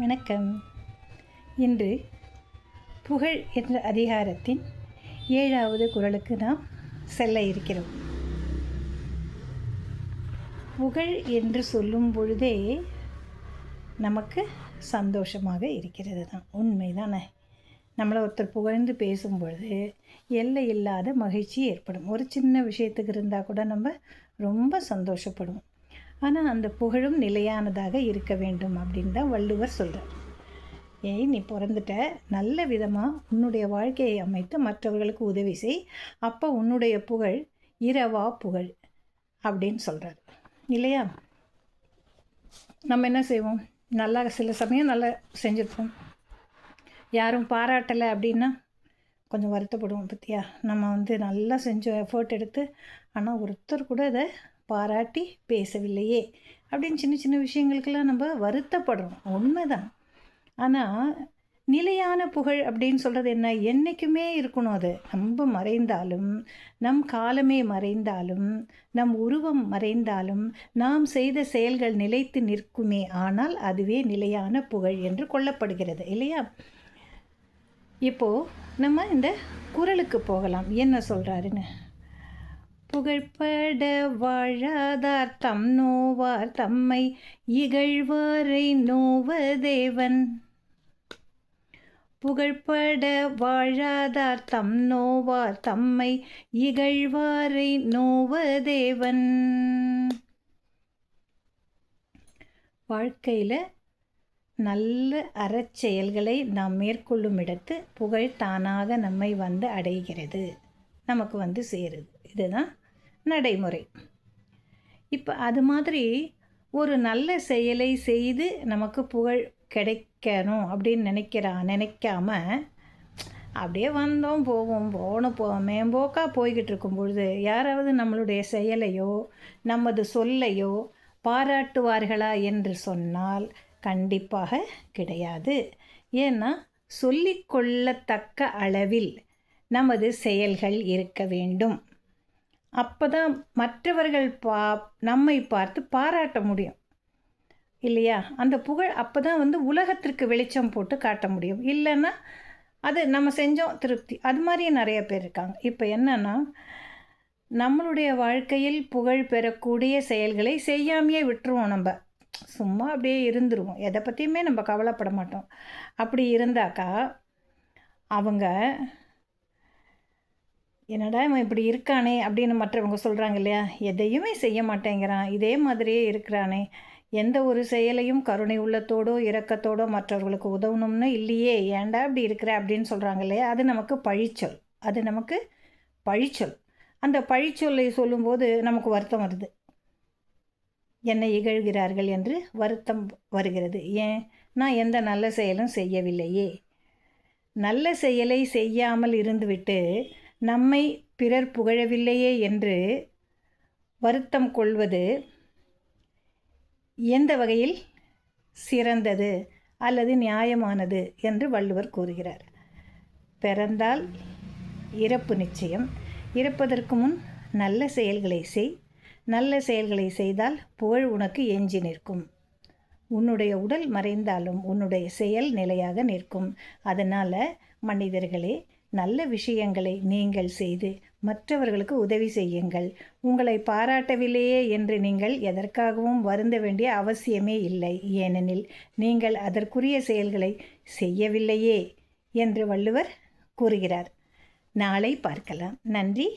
வணக்கம். இன்று புகழ் என்ற அதிகாரத்தின் 7வது குறளுக்கு நாம் செல்ல இருக்கிறோம். புகழ் என்று சொல்லும் பொழுதே நமக்கு சந்தோஷமாக இருக்கிறது தான், உண்மைதானே. நம்மளை ஒருத்தர் புகழ்ந்து பேசும்பொழுது எல்லை இல்லாத மகிழ்ச்சி ஏற்படும். ஒரு சின்ன விஷயத்துக்கு இருந்தால் கூட நம்ம ரொம்ப சந்தோஷப்படுவோம். ஆனால் அந்த புகழும் நிலையானதாக இருக்க வேண்டும் அப்படின்னு தான் வள்ளுவர் சொல்கிறார். நீ பிறந்துட்ட, நல்ல விதமாக உன்னுடைய வாழ்க்கையை அமைத்து மற்றவர்களுக்கு உதவி செய், அப்போ உன்னுடைய புகழ் இரவா புகழ் அப்படின்னு சொல்கிறார் இல்லையா. நம்ம என்ன செய்வோம், நல்லா சில சமயம் நல்லா செஞ்சுருப்போம், யாரும் பாராட்டலை அப்படின்னா கொஞ்சம் வருத்தப்படுவோம். பற்றியா, நம்ம நல்லா செஞ்சோம், எஃபர்ட் எடுத்து, ஆனால் ஒருத்தர் கூட அதை பாராட்டி பேசவில்லையே அப்படின்னு சின்ன சின்ன விஷயங்களுக்கெல்லாம் நம்ம வருத்தப்படுறோம், உண்மைதான். ஆனால் நிலையான புகழ் அப்படின்னு சொல்கிறது என்ன, என்றைக்குமே இருக்கணும். அது நம்ம மறைந்தாலும், நம் காலமே மறைந்தாலும், நம் உருவம் மறைந்தாலும் நாம் செய்த செயல்கள் நிலைத்து நிற்குமே, ஆனால் அதுவே நிலையான புகழ் என்று கொள்ளப்படுகிறது இல்லையா. இப்போது நம்ம இந்த குறளுக்கு போகலாம், என்ன சொல்கிறாருன்னு. புகழ்பட வாழாதார் தம் நோவார் தம்மை இகழ்வாரை நோவதேவன். புகழ்பட வாழாதார் தம் நோவார் தம்மை இகழ்வாரை நோவதேவன். வாழ்க்கையில் நல்ல அறச்செயல்களை நாம் மேற்கொள்ளும் இடத்து புகழ் தானாக நம்மை வந்து அடைகிறது, நமக்கு சேருது. இதுதான் நடைமுறை. இப்போ அது மாதிரி ஒரு நல்ல செயலை செய்து நமக்கு புகழ் கிடைக்கணும் அப்படின்னு நினைக்காம அப்படியே வந்தோம் போவோம் மேம்போக்காக போய்கிட்டு இருக்கும்பொழுது யாராவது நம்மளுடைய செயலையோ நமது சொல்லையோ பாராட்டுவார்களா என்று சொன்னால் கண்டிப்பாக கிடையாது. ஏன்னா சொல்லிக்கொள்ளத்தக்க அளவில் நமது செயல்கள் இருக்க வேண்டும். அப்போ தான் மற்றவர்கள் நம்மை பார்த்து பாராட்ட முடியும் இல்லையா. அந்த புகழ் அப்போ தான் உலகத்திற்கு வெளிச்சம் போட்டு காட்ட முடியும். இல்லைன்னா அது நம்ம செஞ்சோம் திருப்தி, அது மாதிரியே நிறைய பேர் இருக்காங்க. இப்போ என்னென்னா, நம்மளுடைய வாழ்க்கையில் புகழ் பெறக்கூடிய செயல்களை செய்யாமையே விட்டுருவோம். நம்ம சும்மா அப்படியே இருந்துருவோம், எதை பற்றியுமே நம்ம கவலைப்பட மாட்டோம். அப்படி இருந்தாக்கா அவங்க என்னடா இவன் இப்படி இருக்கானே அப்படின்னு மற்றவங்க சொல்கிறாங்க இல்லையா. எதையுமே செய்ய மாட்டேங்கிறான், இதே மாதிரியே இருக்கிறானே, எந்த ஒரு செயலையும் கருணை உள்ளத்தோடோ இரக்கத்தோடோ மற்றவர்களுக்கு உதவணும்னு இல்லையே, ஏன்டா இப்படி இருக்கிற அப்படின்னு சொல்கிறாங்க இல்லையா. அது நமக்கு பழிச்சொல், அது நமக்கு பழிச்சொல். அந்த பழிச்சொல்லை சொல்லும்போது நமக்கு வருத்தம் வருது, என்னை இகழ்கிறார்கள் என்று வருத்தம் வருகிறது. ஏன், நான் எந்த நல்ல செயலும் செய்யவில்லையே. நல்ல செயலை செய்யாமல் இருந்துவிட்டு நம்மை பிறர் புகழவில்லையே என்று வருத்தம் கொள்வது எந்த வகையில் சிறந்தது அல்லது நியாயமானது என்று வள்ளுவர் கூறுகிறார். பிறந்தால் இறப்பு நிச்சயம், இறப்பதற்கு முன் நல்ல செயல்களை செய், நல்ல செயல்களை செய்தால் புகழ் உனக்கு எஞ்சி நிற்கும். உன்னுடைய உடல் மறைந்தாலும் உன்னுடைய செயல் நிலையாக நிற்கும். அதனால் மனிதர்களே, நல்ல விஷயங்களை நீங்கள் செய்து மற்றவர்களுக்கு உதவி செய்யுங்கள். உங்களை பாராட்டவில்லையே என்று நீங்கள் எதற்காகவும் வருந்த வேண்டிய அவசியமே இல்லை. ஏனெனில் நீங்கள் அதற்குரிய செயல்களை செய்யவில்லையே என்று வள்ளுவர் கூறுகிறார். நாளை பார்க்கலாம். நன்றி.